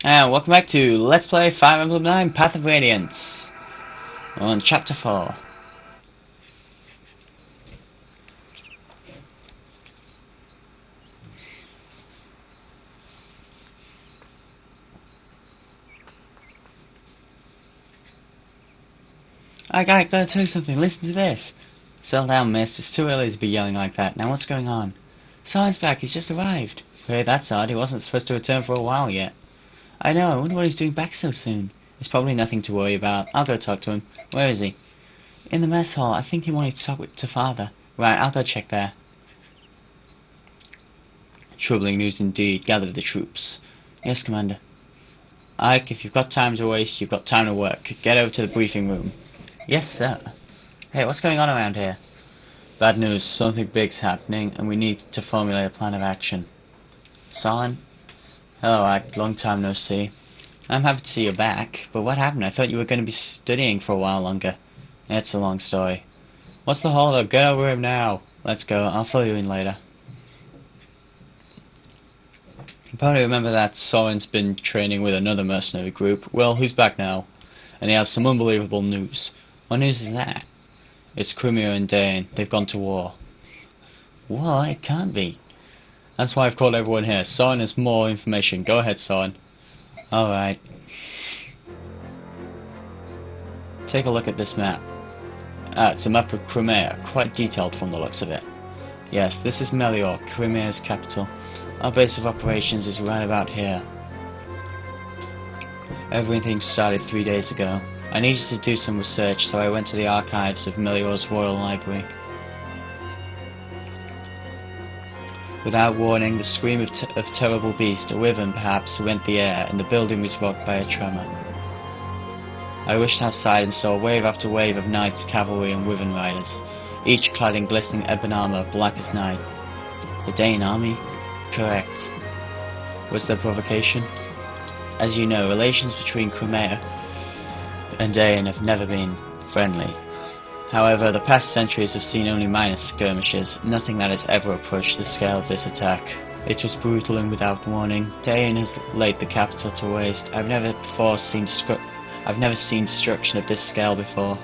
And welcome back to Let's Play Fire Emblem 9 Path of Radiance. We're on Chapter 4. I gotta tell you something, listen to this. Settle down, miss, it's too early to be yelling like that. Now what's going on? Simon's back, he's just arrived. Hey, that's odd, he wasn't supposed to return for a while yet. I know, I wonder what he's doing back so soon. It's probably nothing to worry about. I'll go talk to him. Where is he? In the mess hall. I think he wanted to talk to Father. Right, I'll go check there. Troubling news indeed. Gather the troops. Yes, Commander. Ike, if you've got time to waste, you've got time to work. Get over to the briefing room. Yes, sir. Hey, what's going on around here? Bad news. Something big's happening, and we need to formulate a plan of action. Solon? Hello, Ike. Long time no see. I'm happy to see you back, but what happened? I thought you were going to be studying for a while longer. It's a long story. What's the hold up? Get over him now. Let's go. I'll fill you in later. You probably remember that Soren's been training with another mercenary group. Well, he's back now, and he has some unbelievable news. What news is that? It's Crimea and Dane. They've gone to war. War? It can't be. That's why I've called everyone here. Soren has more information. Go ahead, Soren. Alright. Take a look at this map. It's a map of Crimea, quite detailed from the looks of it. Yes, this is Melior, Crimea's capital. Our base of operations is right about here. Everything started 3 days ago. I needed to do some research, so I went to the archives of Melior's Royal Library. Without warning, the scream of terrible beast, a wyvern perhaps, rent the air, and the building was rocked by a tremor. I rushed outside and saw wave after wave of knights, cavalry, and wyvern riders, each clad in glistening ebon armor, black as night. The Dane army? Correct. Was there provocation? As you know, relations between Crimea and Dane have never been friendly. However, the past centuries have seen only minor skirmishes, nothing that has ever approached the scale of this attack. It was brutal and without warning. Dane has laid the capital to waste. I've never seen destruction of this scale before.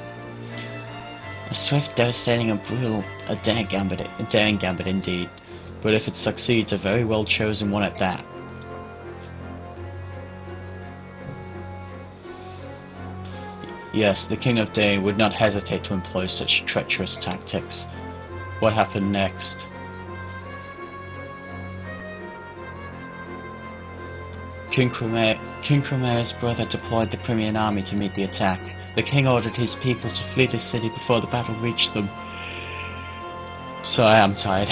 A swift, devastating, and brutal, a daring gambit indeed. But if it succeeds, a very well chosen one at that. Yes, the King of Dane would not hesitate to employ such treacherous tactics. What happened next? King Crimea's brother deployed the Crimean army to meet the attack. The king ordered his people to flee the city before the battle reached them. So I am tired.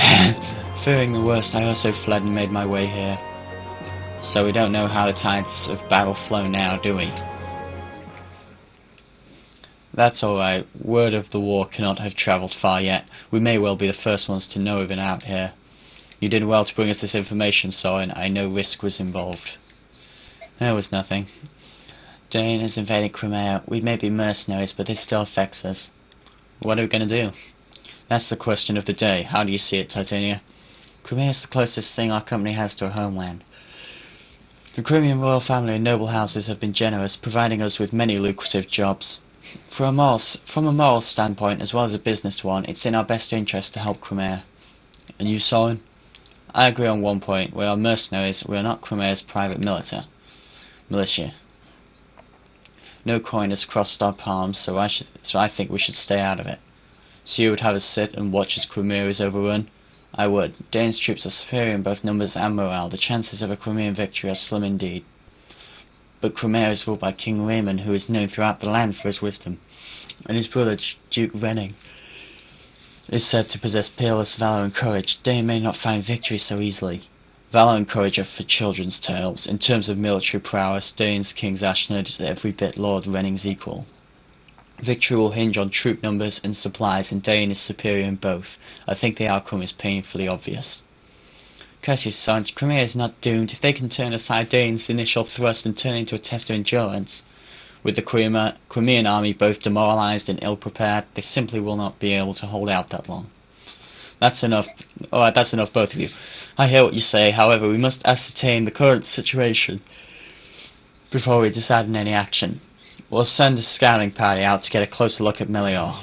Fearing the worst, I also fled and made my way here. So we don't know how the tides of battle flow now, do we? That's alright. Word of the war cannot have travelled far yet. We may well be the first ones to know of it out here. You did well to bring us this information, Soren. I know risk was involved. There was nothing. Dane has invaded Crimea. We may be mercenaries, but this still affects us. What are we going to do? That's the question of the day. How do you see it, Titania? Crimea is the closest thing our company has to a homeland. The Crimean royal family and noble houses have been generous, providing us with many lucrative jobs. From a moral standpoint, as well as a business one, it's in our best interest to help Crimea. And you, Soren? I agree on one point. We are mercenaries. We are not Crimea's private militia. No coin has crossed our palms, so I think we should stay out of it. So you would have us sit and watch as Crimea is overrun? I would. Dane's troops are superior in both numbers and morale. The chances of a Crimean victory are slim indeed. But Crimea is ruled by King Raymond, who is known throughout the land for his wisdom, and his brother Duke Renning is said to possess peerless valor and courage. Dane may not find victory so easily. Valor and courage are for children's tales. In terms of military prowess, Dane's King's Ashnod is every bit Lord Renning's equal. Victory will hinge on troop numbers and supplies, and Dane is superior in both. I think the outcome is painfully obvious. Curse you, son, Crimea is not doomed. If they can turn aside Dane's initial thrust and turn into a test of endurance, with the Crimean army both demoralized and ill-prepared, they simply will not be able to hold out that long. That's enough. Alright, that's enough, both of you. I hear what you say, however, we must ascertain the current situation. before we decide on any action. We'll send a scouting party out to get a closer look at Melior.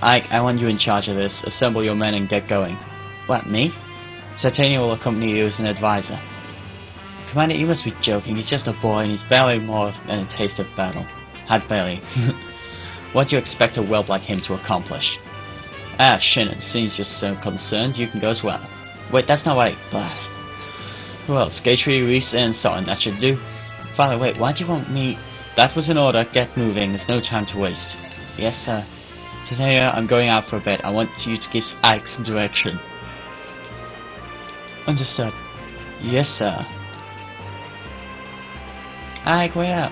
Ike, I want you in charge of this. Assemble your men and get going. What, me? Titania will accompany you as an advisor. Commander, you must be joking. He's just a boy and he's barely more than a taste of battle. Had barely. What do you expect a whelp like him to accomplish? Ah, Shannon, since you're so concerned, you can go as well. Wait, that's not right. Blast. Who else? Gatry, Reese, and Soren. That should do. Father, wait, why do you want me? That was an order. Get moving. There's no time to waste. Yes, sir. Today, I'm going out for a bit. I want you to give Ike some direction. Understood. Yes, sir. Ike, wait up.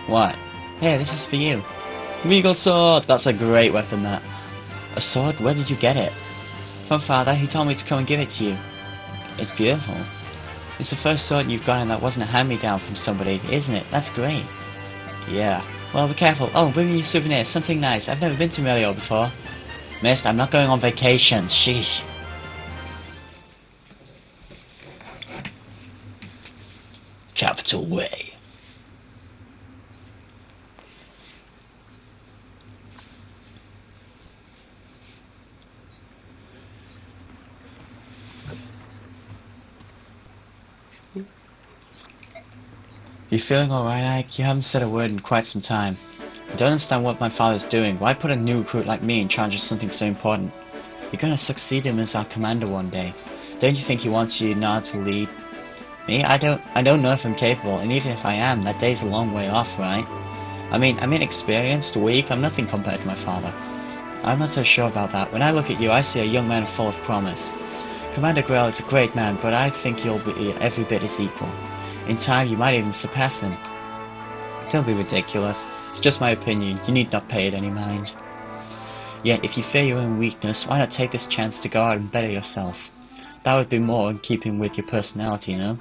What? Hey, this is for you. Regal sword! That's a great weapon, that. A sword? Where did you get it? From Father. He told me to come and give it to you. It's beautiful. It's the first sword you've gotten that wasn't a hand-me-down from somebody, isn't it? That's great. Yeah. Well, be careful. Oh, bring me a souvenir. Something nice. I've never been to Melior before. Mist, I'm not going on vacation. Sheesh. Capital Way. You feeling alright, Ike? You haven't said a word in quite some time. I don't understand what my father's doing. Why put a new recruit like me in charge of something so important? You're gonna succeed him as our commander one day. Don't you think he wants you now to lead? Me? I don't know if I'm capable, and even if I am, that day's a long way off, right? I mean, I'm inexperienced, weak, I'm nothing compared to my father. I'm not so sure about that. When I look at you, I see a young man full of promise. Commander Grell is a great man, but I think you'll be every bit his equal. In time, you might even surpass him. Don't be ridiculous. It's just my opinion. You need not pay it any mind. Yet, if you fear your own weakness, why not take this chance to go out and better yourself? That would be more in keeping with your personality, you know?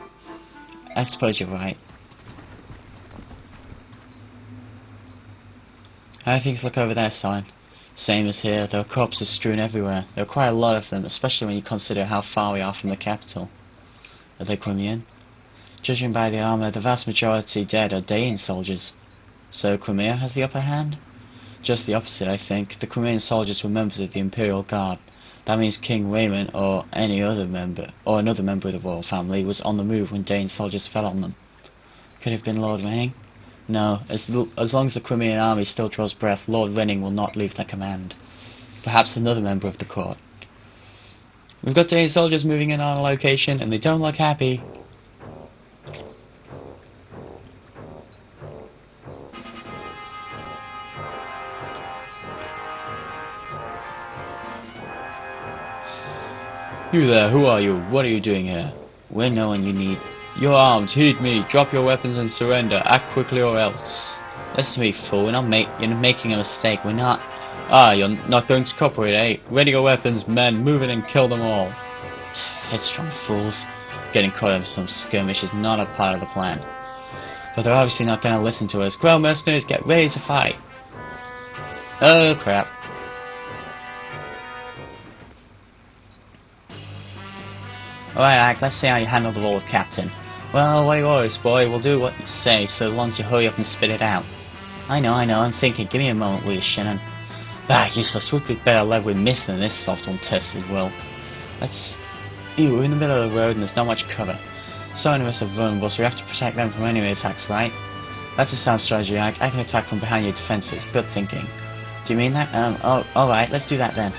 I suppose you're right. How do things look over there, son? Same as here. There are corpses strewn everywhere. There are quite a lot of them, especially when you consider how far we are from the capital. Are they Crimean? Judging by the armor, the vast majority dead are Daean soldiers. So Crimea has the upper hand? Just the opposite, I think. The Crimean soldiers were members of the Imperial Guard. That means King Raymond or any other member, or another member of the royal family, was on the move when Daean soldiers fell on them. Could it have been Lord Renning? No, as long as the Crimean army still draws breath, Lord Renning will not leave their command. Perhaps another member of the court. We've got Daean soldiers moving in on a location, and they don't look happy. You there, who are you? What are you doing here? We're no one you need. You're armed, heed me, drop your weapons and surrender, act quickly or else. Listen to me, fool, you're making a mistake, we're not... Ah, you're not going to cooperate, eh? Ready your weapons, men, move in and kill them all. Headstrong fools. Getting caught up in some skirmish is not a part of the plan. But they're obviously not going to listen to us. Grow mercenaries, get ready to fight. Oh, crap. Alright, Ike, let's see how you handle the role of captain. Well, what are your orders, boy? We'll do what you say, so long as you hurry up and spit it out. I know, I'm thinking. Give me a moment, will you, Shannon? Ah, useless. We'd be better led with Miss than this soft, untested whelp. We're in the middle of the road and there's not much cover. So many of us are vulnerable, so we have to protect them from enemy attacks, right? That's a sound strategy, Ike. I can attack from behind your defenses. Good thinking. Do you mean that? Oh, alright, let's do that then.